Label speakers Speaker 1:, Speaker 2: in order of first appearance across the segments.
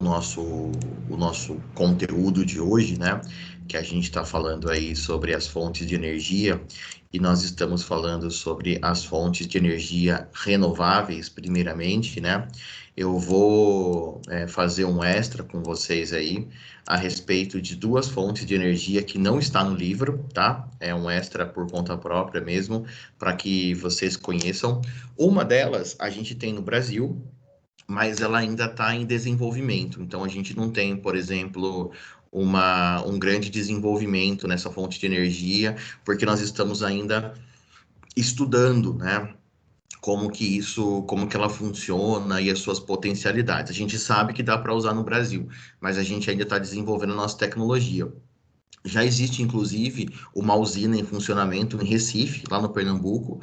Speaker 1: o nosso conteúdo de hoje, né? Que a gente está falando aí sobre as fontes de energia e nós estamos falando sobre as fontes de energia renováveis, primeiramente, né? Eu vou fazer um extra com vocês aí a respeito de duas fontes de energia que não está no livro, tá? É um extra por conta própria mesmo, para que vocês conheçam. Uma delas a gente tem no Brasil, mas ela ainda está em desenvolvimento. Então, a gente não tem, por exemplo, um grande desenvolvimento nessa fonte de energia, porque nós estamos ainda estudando, né? Como que ela funciona e as suas potencialidades. A gente sabe que dá para usar no Brasil, mas a gente ainda está desenvolvendo a nossa tecnologia. Já existe, inclusive, uma usina em funcionamento em Recife, lá no Pernambuco,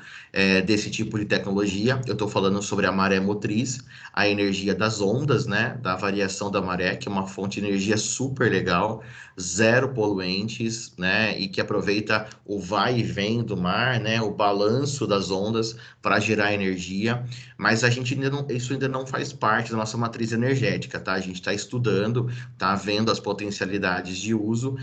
Speaker 1: desse tipo de tecnologia. Eu estou falando sobre a maré motriz, a energia das ondas, né? Da variação da maré, que é uma fonte de energia super legal, zero poluentes, né? E que aproveita o vai e vem do mar, né? O balanço das ondas para gerar energia. Mas a gente ainda não, isso ainda não faz parte da nossa matriz energética, tá? A gente está estudando, está vendo as potencialidades de uso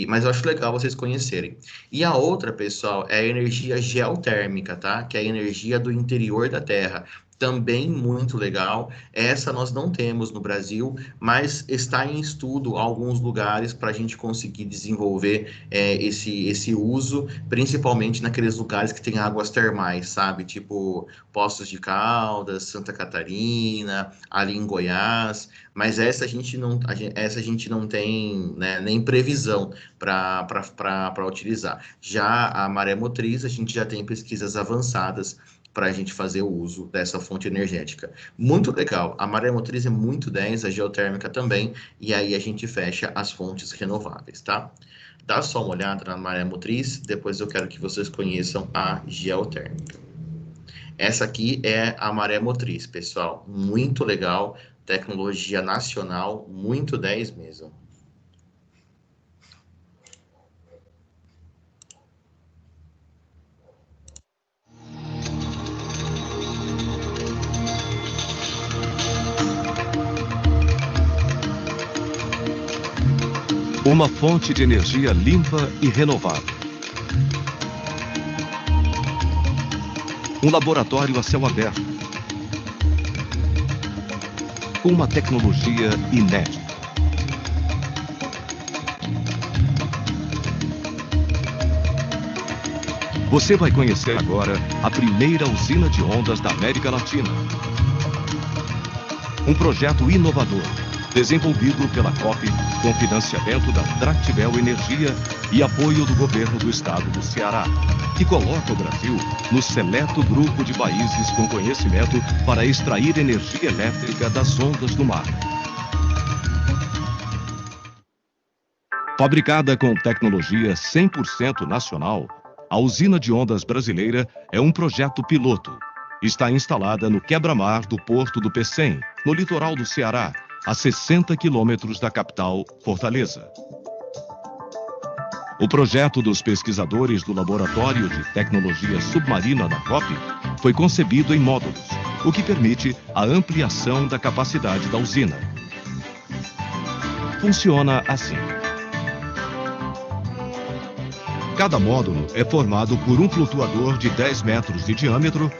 Speaker 1: mas eu acho legal vocês conhecerem. E a outra, pessoal, é a energia geotérmica, tá? Que é a energia do interior da Terra. Também muito legal. Essa nós não temos no Brasil, mas está em estudo alguns lugares para a gente conseguir desenvolver esse uso, principalmente naqueles lugares que tem águas termais, sabe? Tipo Poços de Caldas, Santa Catarina, ali em Goiás. Mas essa a gente não tem, né, nem previsão para utilizar. Já a maré motriz, a gente já tem pesquisas avançadas para a gente fazer o uso dessa fonte energética. Muito legal. A maré motriz é muito 10, a geotérmica também, e aí a gente fecha as fontes renováveis, tá? Dá só uma olhada na maré motriz, depois eu quero que vocês conheçam a geotérmica. Essa aqui é a maré motriz, pessoal. Muito legal, tecnologia nacional, muito 10 mesmo.
Speaker 2: Uma fonte de energia limpa e renovável. Um laboratório a céu aberto. Com uma tecnologia inédita. Você vai conhecer agora a primeira usina de ondas da América Latina. Um projeto inovador, desenvolvido pela COP, com financiamento da Tractebel Energia e apoio do governo do estado do Ceará, que coloca o Brasil no seleto grupo de países com conhecimento para extrair energia elétrica das ondas do mar. Fabricada com tecnologia 100% nacional, a usina de ondas brasileira é um projeto piloto. Está instalada no quebra-mar do Porto do Pecém, no litoral do Ceará, a 60 quilômetros da capital, Fortaleza. O projeto dos pesquisadores do Laboratório de Tecnologia Submarina da COP foi concebido em módulos, o que permite a ampliação da capacidade da usina. Funciona assim. Cada módulo é formado por um flutuador de 10 metros de diâmetro,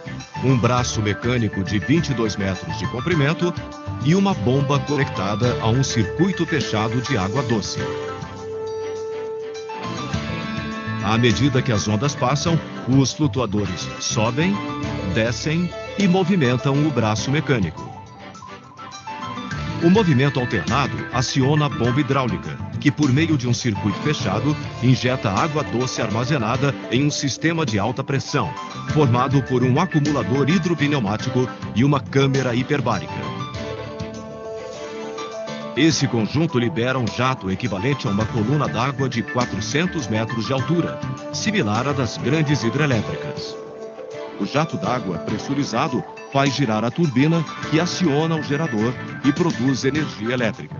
Speaker 2: um braço mecânico de 22 metros de comprimento e uma bomba conectada a um circuito fechado de água doce. À medida que as ondas passam, os flutuadores sobem, descem e movimentam o braço mecânico. O movimento alternado aciona a bomba hidráulica, que por meio de um circuito fechado, injeta água doce armazenada em um sistema de alta pressão, formado por um acumulador hidropneumático e uma câmara hiperbárica. Esse conjunto libera um jato equivalente a uma coluna d'água de 400 metros de altura, similar à das grandes hidrelétricas. O jato d'água pressurizado faz girar a turbina que aciona o gerador e produz energia elétrica.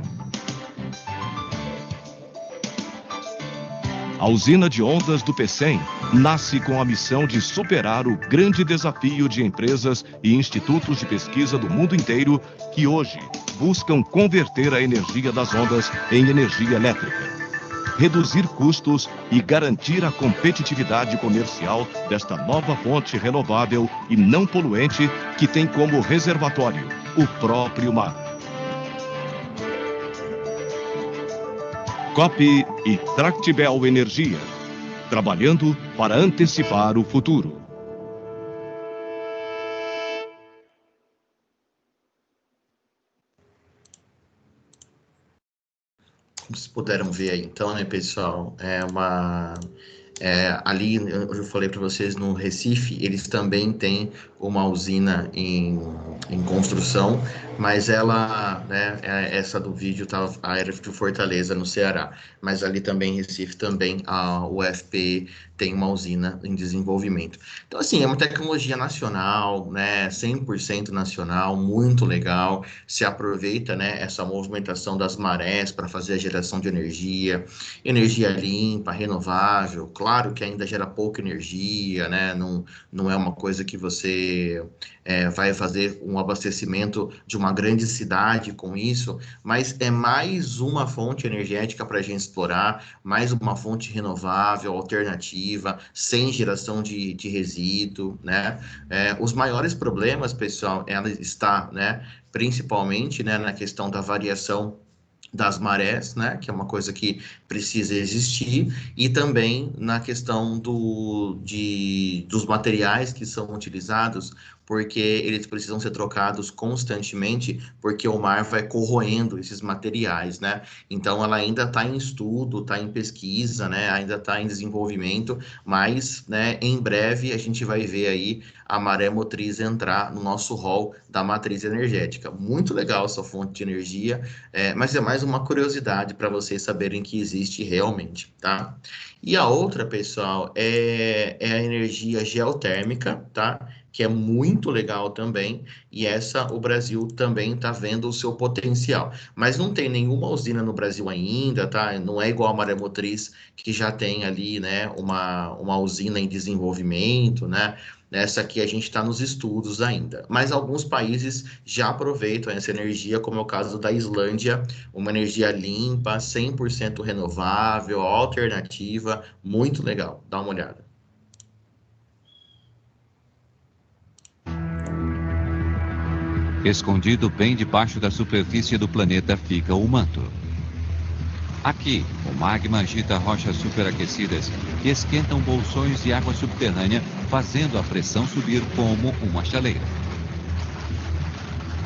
Speaker 2: A usina de ondas do Pecém nasce com a missão de superar o grande desafio de empresas e institutos de pesquisa do mundo inteiro que hoje buscam converter a energia das ondas em energia elétrica, reduzir custos e garantir a competitividade comercial desta nova fonte renovável e não poluente que tem como reservatório o próprio mar. Copi e Tractebel Energia, trabalhando para antecipar o futuro.
Speaker 1: Como vocês puderam ver aí, então, né, pessoal, ali, eu falei para vocês, no Recife, eles também têm uma usina em construção, mas ela, né, essa do vídeo era de Fortaleza, no Ceará, mas ali também em Recife, também a UFP tem uma usina em desenvolvimento. Então, assim, é uma tecnologia nacional, né, 100% nacional, muito legal, se aproveita, né, essa movimentação das marés para fazer a geração de energia limpa, renovável, claro que ainda gera pouca energia, né? Não é uma coisa que você vai fazer um abastecimento de uma grande cidade com isso, mas é mais uma fonte energética para a gente explorar, mais uma fonte renovável, alternativa, sem geração de resíduo, né? Os maiores problemas, pessoal, ela está, né, principalmente, né, na questão da variação das marés, né, que é uma coisa que precisa existir, e também na questão dos materiais que são utilizados, porque eles precisam ser trocados constantemente, porque o mar vai corroendo esses materiais, né? Então, ela ainda está em estudo, está em pesquisa, né? Ainda está em desenvolvimento, mas, né, em breve a gente vai ver aí a maré motriz entrar no nosso rol da matriz energética. Muito legal essa fonte de energia, mas é mais uma curiosidade para vocês saberem que existe realmente, tá? E a outra, pessoal, é a energia geotérmica, tá? Que é muito legal também, e essa o Brasil também está vendo o seu potencial. Mas não tem nenhuma usina no Brasil ainda, tá? Não é igual a Maré Motriz, que já tem ali, né, uma usina em desenvolvimento, né? Nessa aqui a gente está nos estudos ainda. Mas alguns países já aproveitam essa energia, como é o caso da Islândia, uma energia limpa, 100% renovável, alternativa, muito legal. Dá uma olhada.
Speaker 3: Escondido bem debaixo da superfície do planeta fica o manto. Aqui, o magma agita rochas superaquecidas que esquentam bolsões de água subterrânea, fazendo a pressão subir como uma chaleira.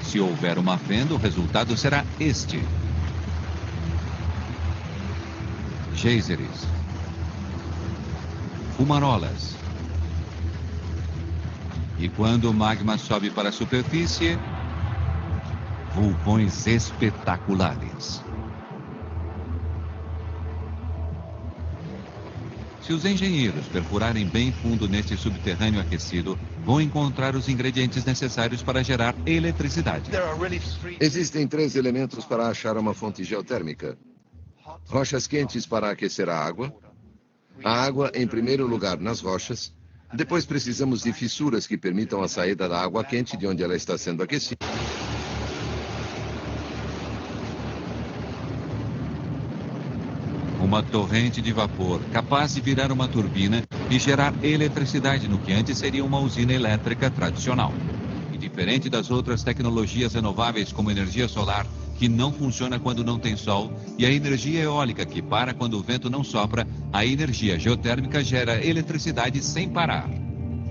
Speaker 3: Se houver uma fenda, o resultado será este. Geysers. Fumarolas. E quando o magma sobe para a superfície, vulcões espetaculares. Se os engenheiros perfurarem bem fundo neste subterrâneo aquecido, vão encontrar os ingredientes necessários para gerar eletricidade.
Speaker 4: Existem 3 elementos para achar uma fonte geotérmica: rochas quentes para aquecer a água em primeiro lugar nas rochas, depois precisamos de fissuras que permitam a saída da água quente de onde ela está sendo aquecida.
Speaker 3: Uma torrente de vapor capaz de virar uma turbina e gerar eletricidade no que antes seria uma usina elétrica tradicional. E diferente das outras tecnologias renováveis como energia solar, que não funciona quando não tem sol, e a energia eólica que para quando o vento não sopra, a energia geotérmica gera eletricidade sem parar.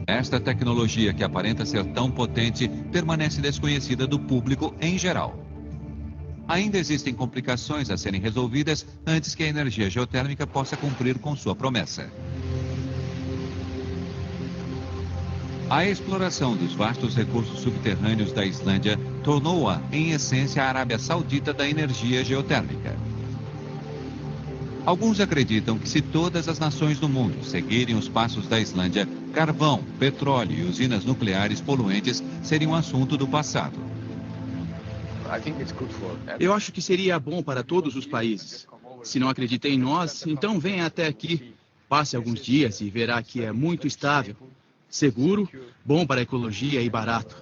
Speaker 3: Esta tecnologia, que aparenta ser tão potente, permanece desconhecida do público em geral. Ainda existem complicações a serem resolvidas antes que a energia geotérmica possa cumprir com sua promessa. A exploração dos vastos recursos subterrâneos da Islândia tornou-a, em essência, a Arábia Saudita da energia geotérmica. Alguns acreditam que se todas as nações do mundo seguirem os passos da Islândia, carvão, petróleo e usinas nucleares poluentes seriam um assunto do passado.
Speaker 5: Eu acho que seria bom para todos os países. Se não acredita em nós, então venha até aqui. Passe alguns dias e verá que é muito estável, seguro, bom para a ecologia e barato.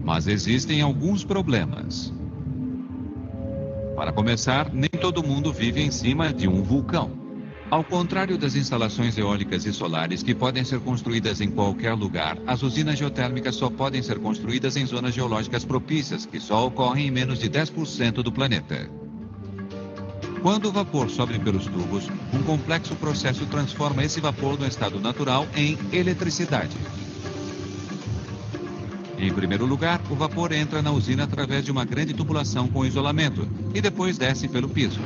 Speaker 3: Mas existem alguns problemas. Para começar, nem todo mundo vive em cima de um vulcão. Ao contrário das instalações eólicas e solares que podem ser construídas em qualquer lugar, as usinas geotérmicas só podem ser construídas em zonas geológicas propícias, que só ocorrem em menos de 10% do planeta. Quando o vapor sobe pelos tubos, um complexo processo transforma esse vapor no estado natural em eletricidade. Em primeiro lugar, o vapor entra na usina através de uma grande tubulação com isolamento e depois desce pelo piso.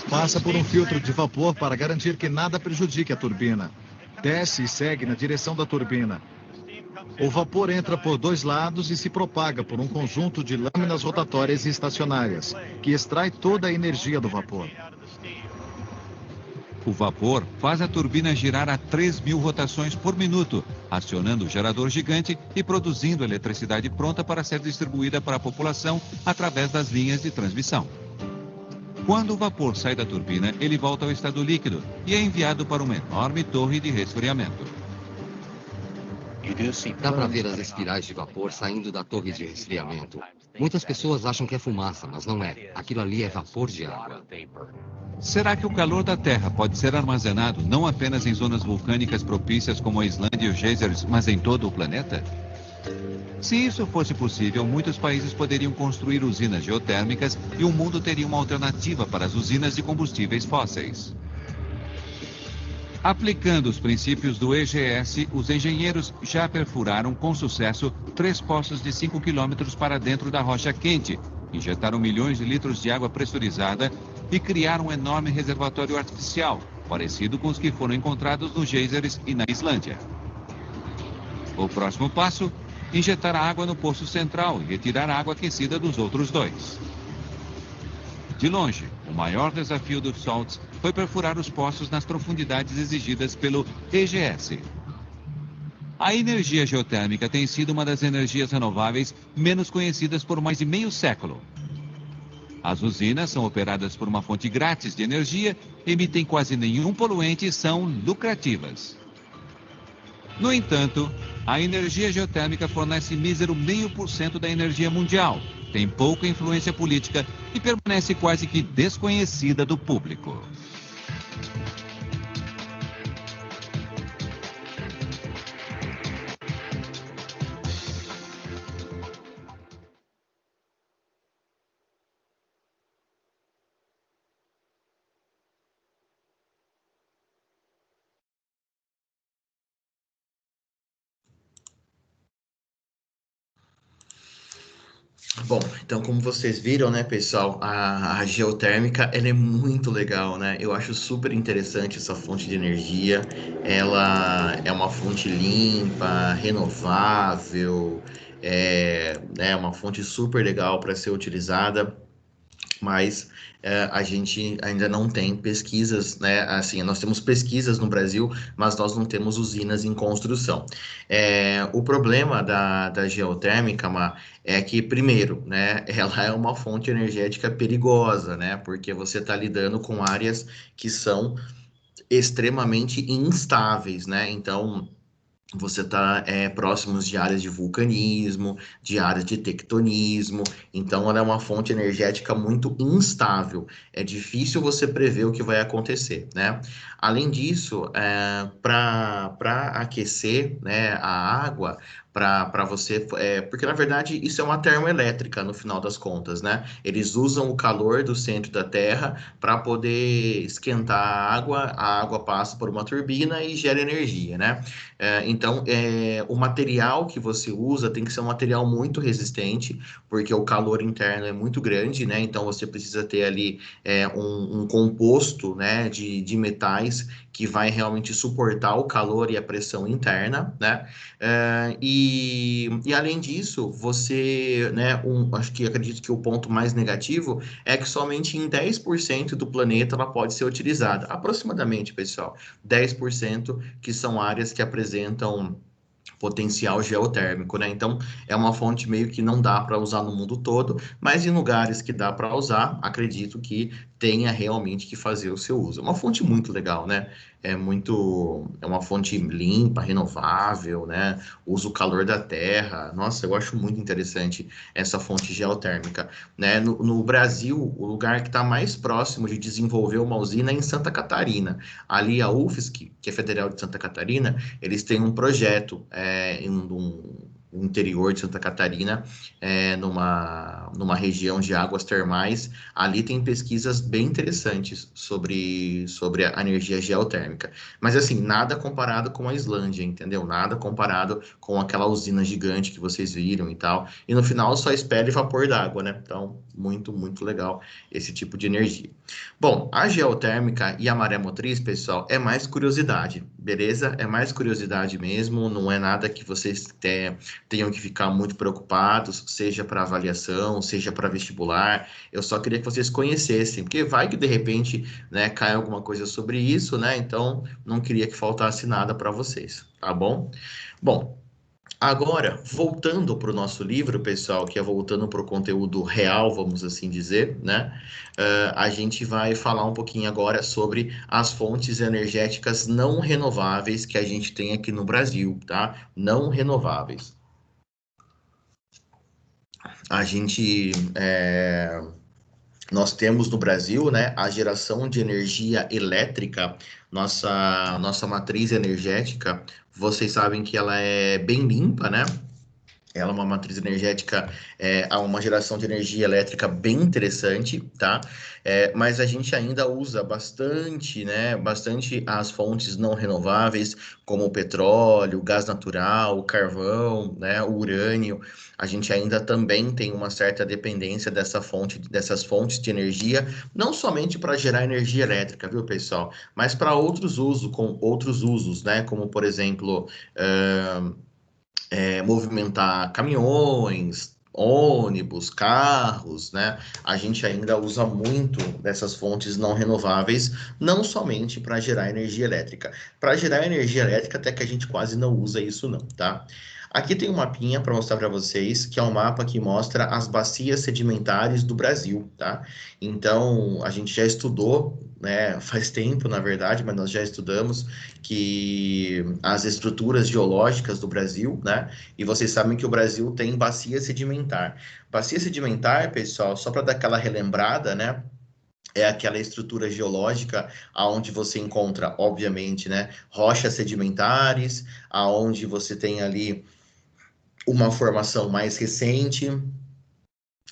Speaker 2: Passa por um filtro de vapor para garantir que nada prejudique a turbina. Desce e segue na direção da turbina. O vapor entra por dois lados e se propaga por um conjunto de lâminas rotatórias e estacionárias, que extrai toda a energia do vapor.
Speaker 3: O vapor faz a turbina girar a 3.000 rotações por minuto, acionando o gerador gigante e produzindo eletricidade pronta para ser distribuída para a população através das linhas de transmissão. Quando o vapor sai da turbina, ele volta ao estado líquido e é enviado para uma enorme torre de resfriamento.
Speaker 6: Dá para ver as espirais de vapor saindo da torre de resfriamento. Muitas pessoas acham que é fumaça, mas não é. Aquilo ali é vapor de água.
Speaker 3: Será que o calor da Terra pode ser armazenado não apenas em zonas vulcânicas propícias como a Islândia e os geysers, mas em todo o planeta? Se isso fosse possível, muitos países poderiam construir usinas geotérmicas e o mundo teria uma alternativa para as usinas de combustíveis fósseis. Aplicando os princípios do EGS, os engenheiros já perfuraram com sucesso 3 poços de 5 quilômetros para dentro da rocha quente, injetaram milhões de litros de água pressurizada e criaram um enorme reservatório artificial, parecido com os que foram encontrados nos geysers e na Islândia. O próximo passo, injetar a água no poço central e retirar a água aquecida dos outros 2. De longe, o maior desafio dos salts foi perfurar os poços nas profundidades exigidas pelo EGS. A energia geotérmica tem sido uma das energias renováveis menos conhecidas por mais de meio século. As usinas são operadas por uma fonte grátis de energia, emitem quase nenhum poluente e são lucrativas. No entanto, a energia geotérmica fornece mísero 0,5% da energia mundial, tem pouca influência política e permanece quase que desconhecida do público.
Speaker 1: Bom, então como vocês viram, né, pessoal, a geotérmica, ela é muito legal, né? Eu acho super interessante essa fonte de energia. Ela é uma fonte limpa, renovável, né, uma fonte super legal para ser utilizada. Mas a gente ainda não tem pesquisas, né? Assim, nós temos pesquisas no Brasil, mas nós não temos usinas em construção. O problema da geotérmica, é que, primeiro, né, ela é uma fonte energética perigosa, né? Porque você está lidando com áreas que são extremamente instáveis, né? Então, você está próximos de áreas de vulcanismo, de áreas de tectonismo, então ela é uma fonte energética muito instável. É difícil você prever o que vai acontecer, né? Além disso, para aquecer, né, a água, para você, porque na verdade isso é uma termoelétrica no final das contas, né? Eles usam o calor do centro da Terra para poder esquentar a água passa por uma turbina e gera energia, né? Então, o material que você usa tem que ser um material muito resistente, porque o calor interno é muito grande, né? Então, você precisa ter ali um composto, né, de metais que vai realmente suportar o calor e a pressão interna, né? E além disso, você, né, acredito que o ponto mais negativo é que somente em 10% do planeta ela pode ser utilizada. Aproximadamente, pessoal, 10% que são áreas que apresentam potencial geotérmico, né? Então, é uma fonte meio que não dá para usar no mundo todo, mas em lugares que dá para usar, acredito que tenha realmente que fazer o seu uso. É uma fonte muito legal, né? É uma fonte limpa, renovável, né? Usa o calor da terra. Nossa, eu acho muito interessante essa fonte geotérmica, né? No Brasil, o lugar que está mais próximo de desenvolver uma usina é em Santa Catarina. Ali a UFSC, que é Federal de Santa Catarina, eles têm um projeto no interior de Santa Catarina, numa região de águas termais. Ali tem pesquisas bem interessantes sobre a energia geotérmica. Mas, assim, nada comparado com a Islândia, entendeu? Nada comparado com aquela usina gigante que vocês viram e tal. E, no final, só espelha vapor d'água, né? Então, muito, muito legal esse tipo de energia. Bom, a geotérmica e a maré motriz, pessoal, é mais curiosidade, beleza? É mais curiosidade mesmo, não é nada que vocês tenham que ficar muito preocupados, seja para avaliação, seja para vestibular. Eu só queria que vocês conhecessem, porque vai que de repente, né, cai alguma coisa sobre isso, né? Então, não queria que faltasse nada para vocês, tá bom? Bom, agora, voltando para o nosso livro, pessoal, que é voltando para o conteúdo real, vamos assim dizer, né? A gente vai falar um pouquinho agora sobre as fontes energéticas não renováveis que a gente tem aqui no Brasil, tá? Não renováveis. Nós temos no Brasil, né, a geração de energia elétrica, nossa matriz energética, vocês sabem que ela é bem limpa, né? Ela é uma matriz energética, uma geração de energia elétrica bem interessante, tá? Mas a gente ainda usa bastante, né? Bastante as fontes não renováveis, como o petróleo, o gás natural, o carvão, né? O urânio. A gente ainda também tem uma certa dependência dessas fontes de energia, não somente para gerar energia elétrica, viu, pessoal? Mas para outros usos, né? Como, por exemplo, movimentar caminhões, ônibus, carros, né? A gente ainda usa muito dessas fontes não renováveis, não somente para gerar energia elétrica. Para gerar energia elétrica, até que a gente quase não usa isso não, tá? Aqui tem um mapinha para mostrar para vocês, que é um mapa que mostra as bacias sedimentares do Brasil, tá? Então, a gente já estudou, né, faz tempo, na verdade, mas nós já estudamos que as estruturas geológicas do Brasil, né? E vocês sabem que o Brasil tem bacia sedimentar. Bacia sedimentar, pessoal, só para dar aquela relembrada, né? É aquela estrutura geológica aonde você encontra, obviamente, né, rochas sedimentares, aonde você tem ali uma formação mais recente,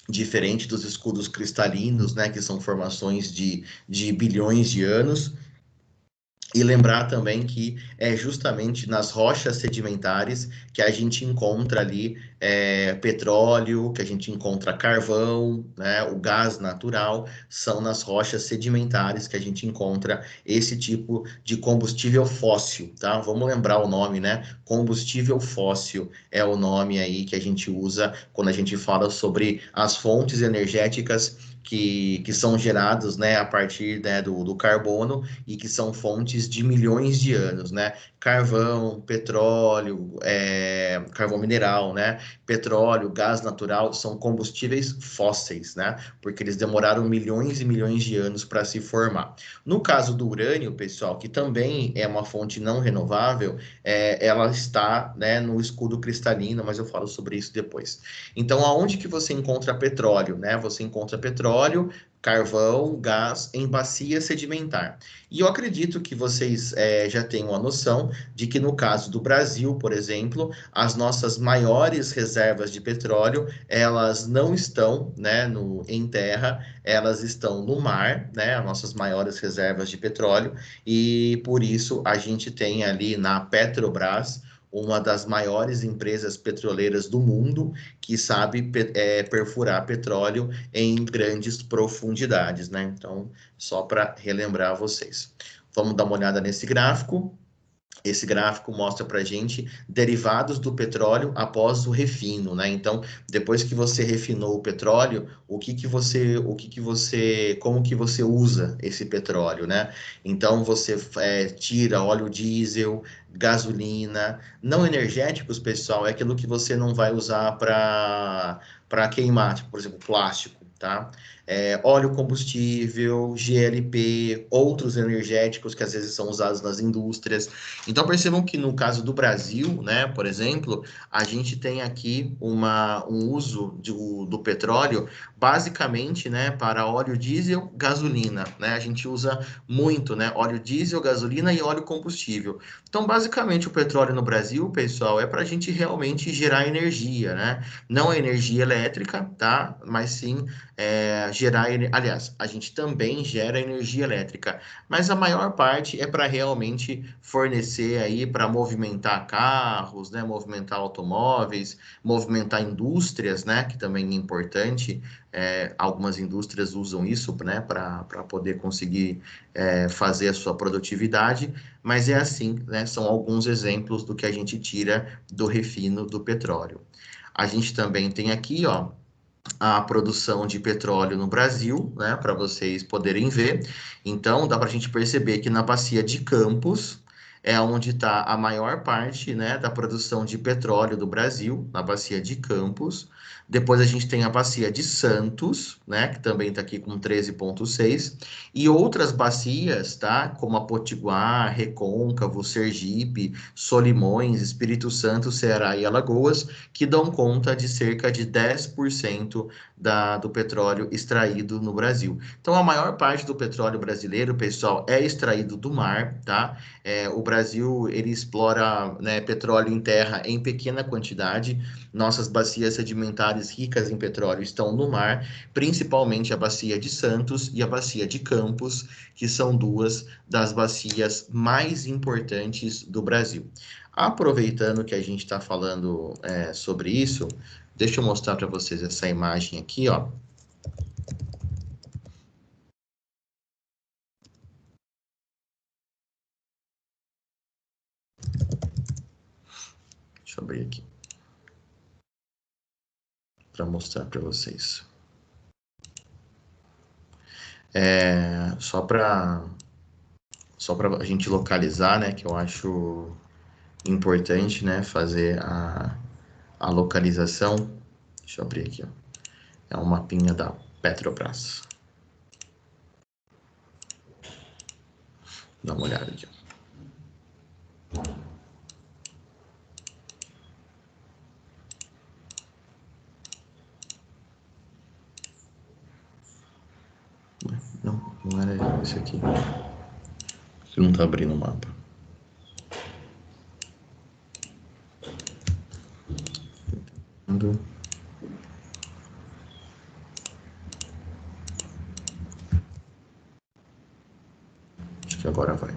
Speaker 1: diferente dos escudos cristalinos, né, que são formações de bilhões de anos. E lembrar também que é justamente nas rochas sedimentares que a gente encontra ali petróleo, que a gente encontra carvão, né, o gás natural, são nas rochas sedimentares que a gente encontra esse tipo de combustível fóssil, tá? Vamos lembrar o nome, né? Combustível fóssil é o nome aí que a gente usa quando a gente fala sobre as fontes energéticas que são gerados, né, a partir, né, do carbono e que são fontes de milhões de anos, né? Carvão, petróleo, carvão mineral, né? Petróleo, gás natural são combustíveis fósseis, né? Porque eles demoraram milhões e milhões de anos para se formar. No caso do urânio, pessoal, que também é uma fonte não renovável, ela está, né, no escudo cristalino, mas eu falo sobre isso depois. Então, aonde que você encontra petróleo, né? Você encontra petróleo, carvão, gás em bacia sedimentar. E eu acredito que vocês já tenham a noção de que no caso do Brasil, por exemplo, as nossas maiores reservas de petróleo, elas não estão, né, em terra, elas estão no mar, né, as nossas maiores reservas de petróleo, e por isso a gente tem ali na Petrobras, uma das maiores empresas petroleiras do mundo, que sabe perfurar petróleo em grandes profundidades, né? Então, só para relembrar vocês. Vamos dar uma olhada nesse gráfico. Esse gráfico mostra para a gente derivados do petróleo após o refino, né? Então, depois que você refinou o petróleo, como que você usa esse petróleo, né? Então, você tira óleo diesel, gasolina, não energéticos, pessoal, é aquilo que você não vai usar para queimar, tipo, por exemplo, plástico. tá? Óleo combustível, GLP, outros energéticos que às vezes são usados nas indústrias. Então, percebam que no caso do Brasil, né, por exemplo, a gente tem aqui um uso do petróleo basicamente, né, para óleo diesel, gasolina, né? A gente usa muito, né, óleo diesel, gasolina e óleo combustível. Então, basicamente, o petróleo no Brasil, pessoal, é para a gente realmente gerar energia, né? Não é energia elétrica, tá? Mas sim gerar... Aliás, a gente também gera energia elétrica, mas a maior parte é para realmente fornecer aí, para movimentar carros, né? Movimentar automóveis, movimentar indústrias, né? Que também é importante. Algumas indústrias usam isso, né? Para poder conseguir fazer a sua produtividade, mas é assim, né? São alguns exemplos do que a gente tira do refino do petróleo. A gente também tem aqui, ó, a produção de petróleo no Brasil, né, para vocês poderem ver. Então, dá para a gente perceber que na bacia de Campos é onde está a maior parte, né, da produção de petróleo do Brasil, na bacia de Campos. Depois a gente tem a bacia de Santos, né, que também está aqui com 13,6, e outras bacias, tá, como a Potiguar, Recôncavo, Sergipe, Solimões, Espírito Santo, Ceará e Alagoas, que dão conta de cerca de 10% do petróleo extraído no Brasil. Então, a maior parte do petróleo brasileiro, pessoal, é extraído do mar, tá? O Brasil, ele explora, né, petróleo em terra em pequena quantidade. Nossas bacias sedimentares ricas em petróleo estão no mar, principalmente a bacia de Santos e a bacia de Campos, que são duas das bacias mais importantes do Brasil. Aproveitando que a gente está falando sobre isso, deixa eu mostrar para vocês essa imagem aqui, ó. Deixa eu abrir aqui para mostrar para vocês. Só para a gente localizar, né, que eu acho importante, né, fazer a localização. Deixa eu abrir aqui, ó. É um mapinha da Petrobras. Dá uma olhada aqui, ó. Não era esse aqui. Você não tá abrindo o mapa. Acho que agora vai.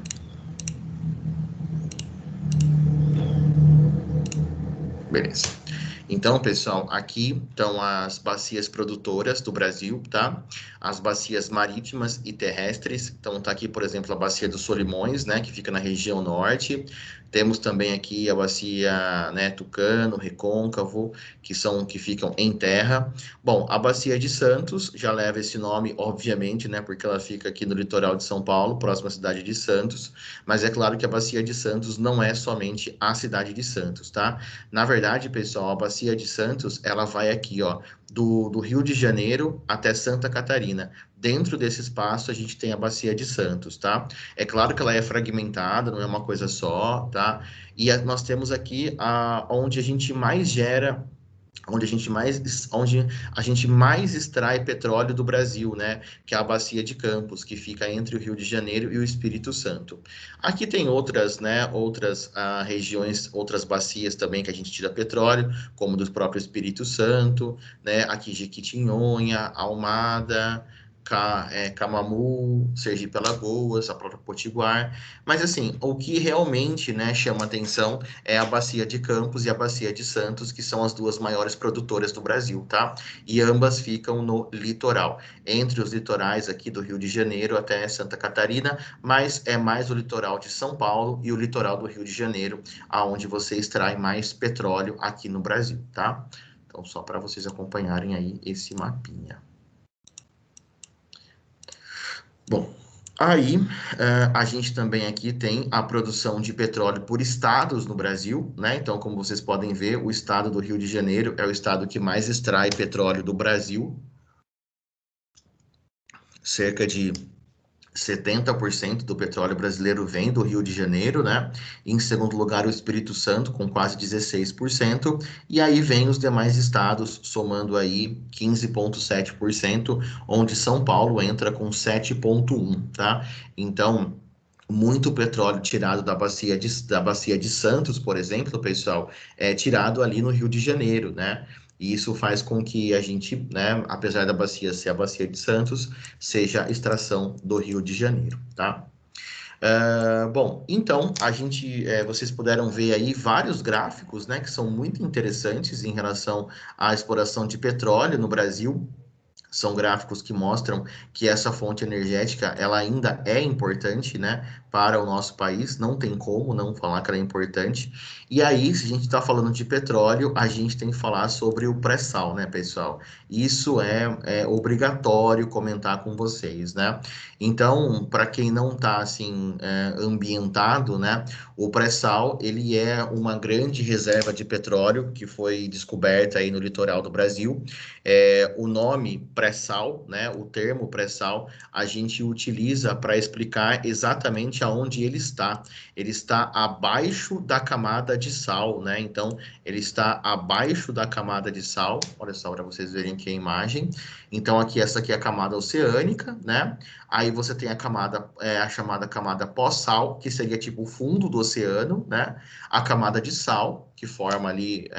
Speaker 1: Beleza. Então, pessoal, aqui estão as bacias produtoras do Brasil, tá? As bacias marítimas e terrestres. Então, tá aqui, por exemplo, a bacia dos Solimões, né, que fica na região norte. Temos também aqui a bacia, né, Tucano, Recôncavo, que ficam em terra. Bom, a bacia de Santos já leva esse nome, obviamente, né, porque ela fica aqui no litoral de São Paulo, próxima à cidade de Santos. Mas é claro que a bacia de Santos não é somente a cidade de Santos, tá? Na verdade, pessoal, a bacia de Santos, ela vai aqui, ó, do Rio de Janeiro até Santa Catarina. Dentro desse espaço, a gente tem a bacia de Santos, tá? É claro que ela é fragmentada, não é uma coisa só, tá? E nós temos aqui onde a gente mais gera, onde a gente mais extrai petróleo do Brasil, né? Que é a bacia de Campos, que fica entre o Rio de Janeiro e o Espírito Santo. Aqui tem outras, né? Outras regiões, outras bacias também que a gente tira petróleo, como do próprio Espírito Santo, né? Aqui Jequitinhonha, Almada, Camamu, Sergipe Alagoas, a própria Potiguar. Mas assim, o que realmente, né, chama atenção é a bacia de Campos e a bacia de Santos, que são as duas maiores produtoras do Brasil, tá? E ambas ficam no litoral, entre os litorais aqui do Rio de Janeiro até Santa Catarina, mas é mais o litoral de São Paulo e o litoral do Rio de Janeiro, aonde você extrai mais petróleo aqui no Brasil, tá? Então, só para vocês acompanharem aí esse mapinha. Bom, aí a gente também aqui tem a produção de petróleo por estados no Brasil, né? Então, como vocês podem ver, o estado do Rio de Janeiro é o estado que mais extrai petróleo do Brasil. cerca de 70% do petróleo brasileiro vem do Rio de Janeiro, né? Em segundo lugar, o Espírito Santo, com quase 16%, e aí vem os demais estados, somando aí 15,7%, onde São Paulo entra com 7,1%, tá? Então, muito petróleo tirado da bacia de Santos, por exemplo, pessoal, é tirado ali no Rio de Janeiro, né? E isso faz com que a gente, né, apesar da bacia ser a bacia de Santos, seja a extração do Rio de Janeiro, tá? Bom, então, vocês puderam ver aí vários gráficos, né, que são muito interessantes em relação à exploração de petróleo no Brasil. São gráficos que mostram que essa fonte energética, ela ainda é importante, né, para o nosso país, não tem como não falar que ela é importante. E aí, se a gente está falando de petróleo, a gente tem que falar sobre o pré-sal, né, pessoal? Isso é obrigatório comentar com vocês, né? Então, para quem não está, assim, ambientado, né, o pré-sal, ele é uma grande reserva de petróleo que foi descoberta aí no litoral do Brasil. O nome pré-sal, né, o termo pré-sal, a gente utiliza para explicar exatamente aonde ele está. Ele está abaixo da camada de sal, né? Então, ele está abaixo da camada de sal. Olha só para vocês verem aqui a imagem. Então, essa aqui é a camada oceânica, né? Aí você tem a chamada camada pós-sal, que seria tipo o fundo do oceano, né? A camada de sal, que forma ali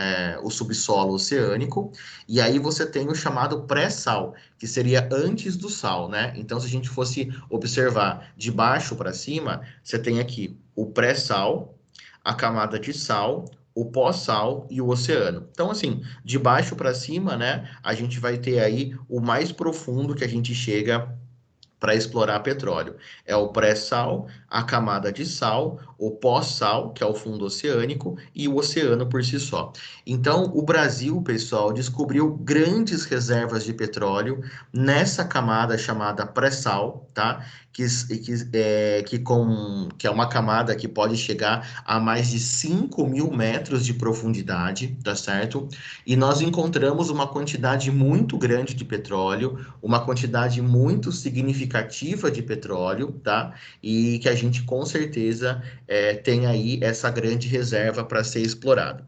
Speaker 1: o subsolo oceânico. E aí você tem o chamado pré-sal, que seria antes do sal, né? Então, se a gente fosse observar de baixo para cima, você tem aqui o pré-sal, a camada de sal, o pós-sal e o oceano. Então, assim, de baixo para cima, né, a gente vai ter aí o mais profundo que a gente chega para explorar petróleo. É o pré-sal, a camada de sal, o pós-sal, que é o fundo oceânico, e o oceano por si só. Então, o Brasil, pessoal, descobriu grandes reservas de petróleo nessa camada chamada pré-sal, tá? Que é uma camada que pode chegar a mais de 5.000 metros de profundidade, tá certo? E nós encontramos uma quantidade muito grande de petróleo, uma quantidade muito significativa de petróleo, tá? E que a gente com certeza tem aí essa grande reserva para ser explorado.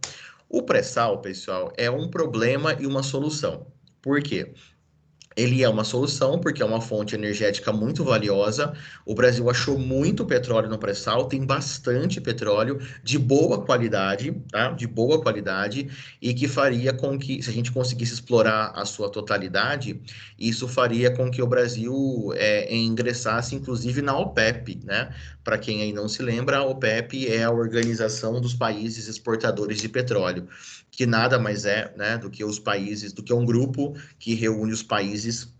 Speaker 1: O pré-sal, pessoal, é um problema e uma solução. Por quê? Ele é uma solução porque é uma fonte energética muito valiosa. O Brasil achou muito petróleo no pré-sal, tem bastante petróleo de boa qualidade, tá? De boa qualidade, e que faria com que, se a gente conseguisse explorar a sua totalidade, isso faria com que o Brasil ingressasse, inclusive, na OPEP, né? Para quem aí não se lembra, a OPEP é a Organização dos Países Exportadores de Petróleo, que nada mais é, né, do que um grupo que reúne os países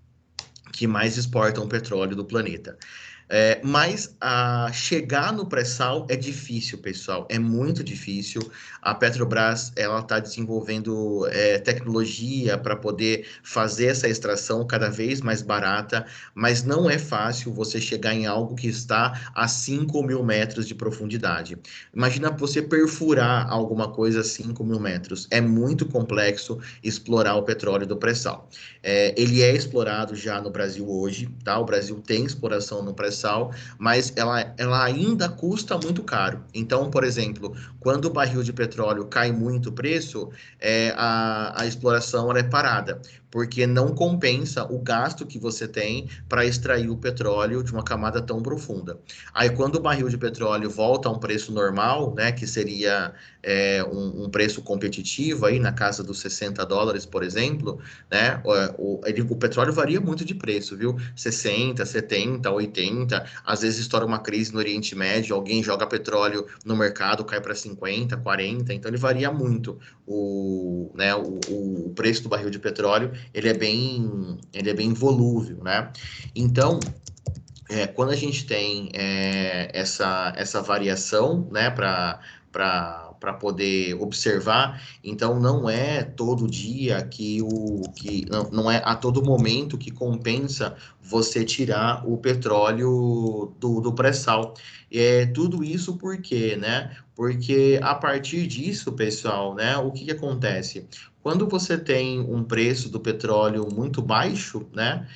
Speaker 1: que mais exportam petróleo do planeta. Mas chegar no pré-sal é difícil, pessoal, é muito difícil. A Petrobras, ela está desenvolvendo tecnologia para poder fazer essa extração cada vez mais barata, mas não é fácil você chegar em algo que está a 5.000 metros de profundidade. Imagina você perfurar alguma coisa a 5.000 metros. É muito complexo explorar o petróleo do pré-sal. Ele é explorado já no Brasil hoje, tá? O Brasil tem exploração no pré-sal, mas ela ainda custa muito caro. Então, por exemplo, quando o barril de petróleo cai muito o preço, a exploração ela é parada, porque não compensa o gasto que você tem para extrair o petróleo de uma camada tão profunda. Aí, quando o barril de petróleo volta a um preço normal, né, que seria um preço competitivo aí na casa dos $60, por exemplo, né, o petróleo varia muito de preço, viu? 60, 70, 80, às vezes estoura uma crise no Oriente Médio, alguém joga petróleo no mercado, cai para 50, 40, então ele varia muito. O preço do barril de petróleo, ele é bem volúvel, né? Então, quando a gente tem essa variação, né, para poder observar. Então, não é todo dia não é a todo momento que compensa você tirar o petróleo do pré-sal. Tudo isso por quê, né? Porque a partir disso, pessoal, né, o que acontece? Quando você tem um preço do petróleo muito baixo, né,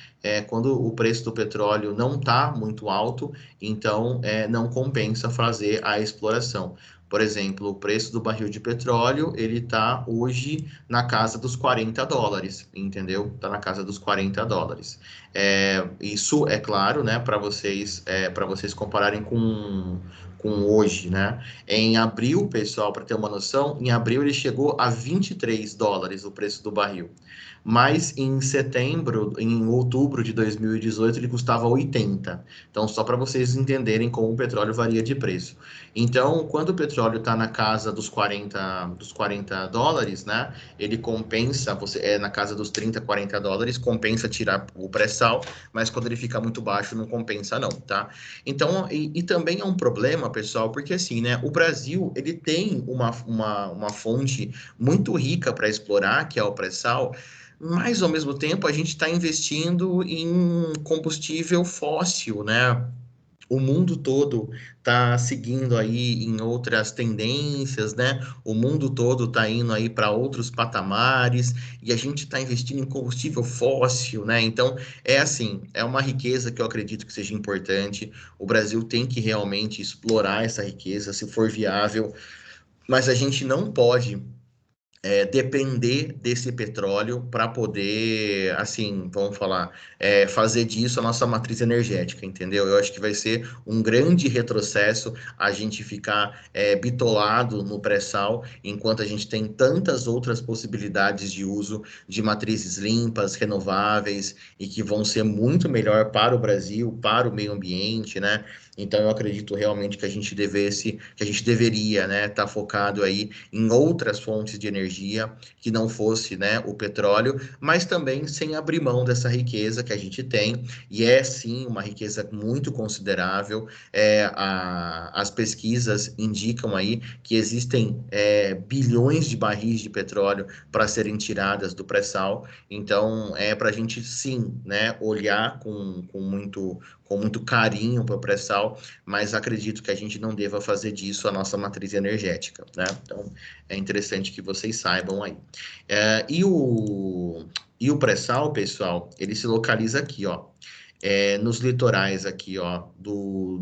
Speaker 1: quando o preço do petróleo não está muito alto, então não compensa fazer a exploração. Por exemplo, o preço do barril de petróleo, ele está hoje na casa dos $40, entendeu? Está na casa dos $40. Isso é claro, né, para vocês compararem com hoje, né? Em abril, pessoal, para ter uma noção, em abril ele chegou a $23 o preço do barril. Mas em outubro de 2018, ele custava 80. Então, só para vocês entenderem como o petróleo varia de preço. Então, quando o petróleo está na casa dos $40, né? Ele compensa, na casa dos $30, $40, compensa tirar o pré-sal, mas quando ele fica muito baixo, não compensa não, tá? Então, e também é um problema, pessoal, porque assim, né? O Brasil, ele tem uma fonte muito rica para explorar, que é o pré-sal, mas ao mesmo tempo a gente está investindo em combustível fóssil, né? O mundo todo está seguindo aí em outras tendências, né? O mundo todo está indo aí para outros patamares e a gente está investindo em combustível fóssil, né? Então, é assim, é uma riqueza que eu acredito que seja importante. O Brasil tem que realmente explorar essa riqueza, se for viável, mas a gente não pode depender desse petróleo para poder, assim, vamos falar, fazer disso a nossa matriz energética, entendeu? Eu acho que vai ser um grande retrocesso a gente ficar bitolado no pré-sal, enquanto a gente tem tantas outras possibilidades de uso de matrizes limpas, renováveis, e que vão ser muito melhor para o Brasil, para o meio ambiente, né? Então, eu acredito realmente que a gente deveria, né, estar focado aí em outras fontes de energia que não fosse, né, o petróleo, mas também sem abrir mão dessa riqueza que a gente tem, e é sim uma riqueza muito considerável. As pesquisas indicam aí que existem bilhões de barris de petróleo para serem tiradas do pré-sal, então é para a gente sim, né, olhar com muito carinho para o pré-sal, mas acredito que a gente não deva fazer disso a nossa matriz energética, né? Então, é interessante que vocês saibam aí. E o pré-sal, pessoal, ele se localiza aqui, ó, nos litorais aqui, ó,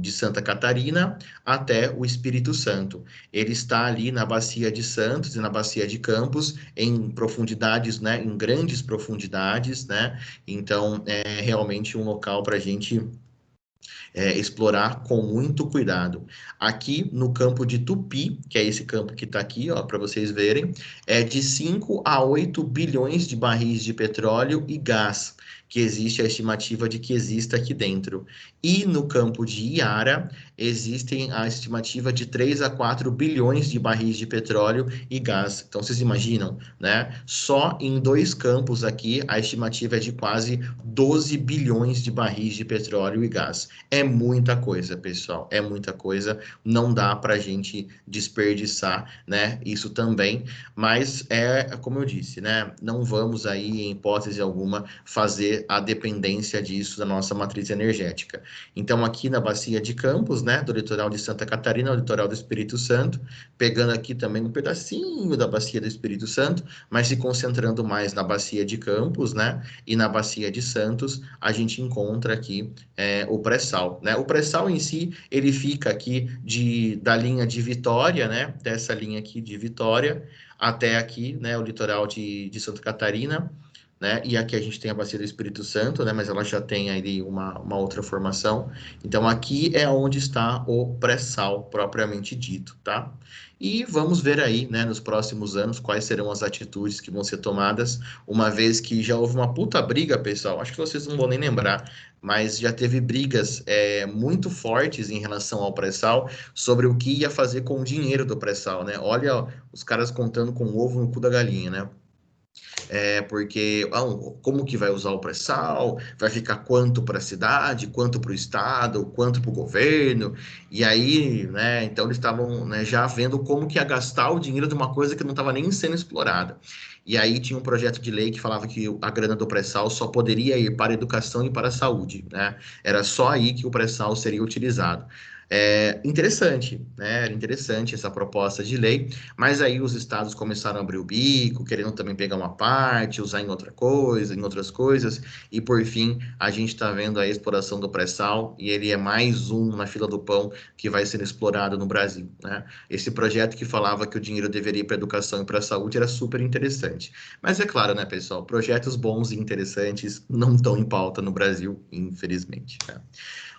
Speaker 1: de Santa Catarina até o Espírito Santo. Ele está ali na Bacia de Santos e na Bacia de Campos, em profundidades, né, em grandes profundidades, né? Então, é realmente um local para a gente explorar com muito cuidado. Aqui no campo de Tupi, que é esse campo que está aqui, ó, para vocês verem, é de 5 a 8 bilhões de barris de petróleo e gás, que existe a estimativa de que exista aqui dentro. E no campo de Iara, existem a estimativa de 3 a 4 bilhões de barris de petróleo e gás. Então, vocês imaginam, né? Só em 2 campos aqui, a estimativa é de quase 12 bilhões de barris de petróleo e gás. É muita coisa, pessoal, é muita coisa. Não dá para a gente desperdiçar, né? Isso também, mas como eu disse, né? Não vamos aí, em hipótese alguma, fazer a dependência disso da nossa matriz energética. Então, aqui na Bacia de Campos, né, do litoral de Santa Catarina, ao litoral do Espírito Santo, pegando aqui também um pedacinho da Bacia do Espírito Santo, mas se concentrando mais na Bacia de Campos, né, e na Bacia de Santos, a gente encontra aqui o pré-sal, né? O pré-sal em si, ele fica aqui da linha de Vitória, né, dessa linha aqui de Vitória, até aqui, né, o litoral de Santa Catarina, né? E aqui a gente tem a Bacia do Espírito Santo, né? Mas ela já tem ali uma outra formação. Então, aqui é onde está o pré-sal, propriamente dito, tá? E vamos ver aí, né, nos próximos anos, quais serão as atitudes que vão ser tomadas, uma vez que já houve uma puta briga, pessoal, acho que vocês não vão nem lembrar, mas já teve brigas muito fortes em relação ao pré-sal, sobre o que ia fazer com o dinheiro do pré-sal, né? Olha, ó, os caras contando com o ovo no cu da galinha, né? porque como que vai usar o pré-sal, vai ficar quanto para a cidade, quanto para o estado, quanto para o governo, e aí, né, então eles estavam, né, já vendo como que ia gastar o dinheiro de uma coisa que não estava nem sendo explorada. E aí tinha um projeto de lei que falava que a grana do pré-sal só poderia ir para a educação e para a saúde, né? Era só aí que o pré-sal seria utilizado. Interessante, né? Era interessante essa proposta de lei, mas aí os estados começaram a abrir o bico, querendo também pegar uma parte, usar em outra coisa, em outras coisas, e por fim a gente está vendo a exploração do pré-sal, e ele é mais um na fila do pão que vai ser explorado no Brasil, né? Esse projeto que falava que o dinheiro deveria ir para a educação e para a saúde era super interessante. Mas é claro, né, pessoal, projetos bons e interessantes não estão em pauta no Brasil, infelizmente, né?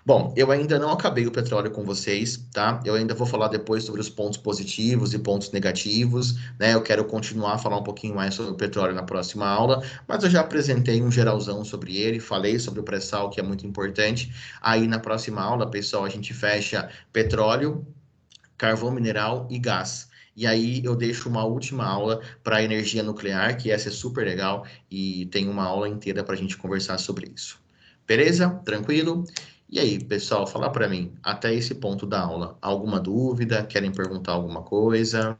Speaker 1: Bom, eu ainda não acabei o petróleo com vocês, tá? Eu ainda vou falar depois sobre os pontos positivos e pontos negativos, né? Eu quero continuar a falar um pouquinho mais sobre o petróleo na próxima aula, mas eu já apresentei um geralzão sobre ele, falei sobre o pré-sal, que é muito importante. Aí na próxima aula, pessoal, a gente fecha petróleo, carvão mineral e gás. E aí eu deixo uma última aula para energia nuclear, que essa é super legal, e tem uma aula inteira para a gente conversar sobre isso. Beleza? Tranquilo? E aí, pessoal, fala para mim, até esse ponto da aula, alguma dúvida? Querem perguntar alguma coisa?